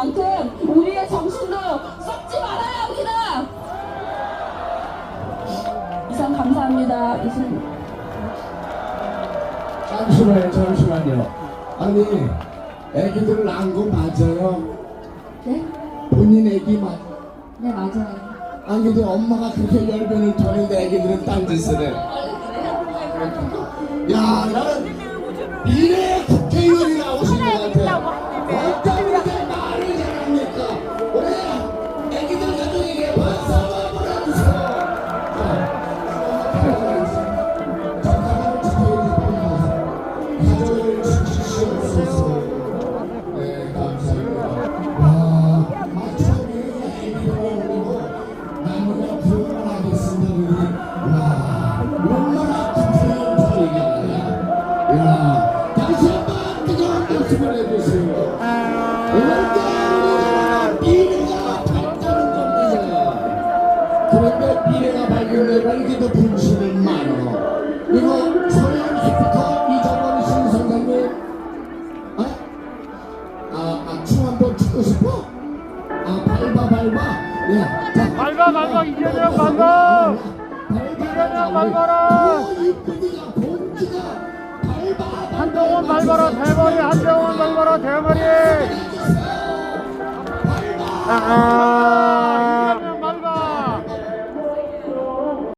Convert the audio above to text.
만큼 우리의 정신도 썩지 말아야 합니다. 이상 감사합니다. 잠시만요. 아니, 애기들 낳은 거 맞아요? 네? 본인 애기 맞아요? 네, 맞아요. 아니, 근데 엄마가 그렇게 열변을 토는데 애기들은 딴짓을 해. 야, 나는 미래의 국회의원이 나오신 것 같아. 어떤 이렇게 말을 잘합니까? 우리 애기들 가족에게 박수 한번 보내주세요. 가족을 지키시옵소서. 네, 감사합니다. 와, 마침내 애기를 올리고 나무가 부흥하겠습니다. 와, 얼마나 국회의원 소리가. 야, 다시 한번 뜨거운 박수를 해주세요. 이렇게 우리나라 미래가 발전을 겁니다. 그런데 미래가 발견되고 이렇게도 분실이 많아. 이거 소양 스피커 이정원 신 선생님, 춤 한번 추고 싶어? 밟아. 야, 자, 밟아 이재명 밟아. 이재명 밟아라. 이쁜이가 본지가 밟아. 한동훈 밟아라 대머리. 한동훈 밟아라 대머리. 밟아.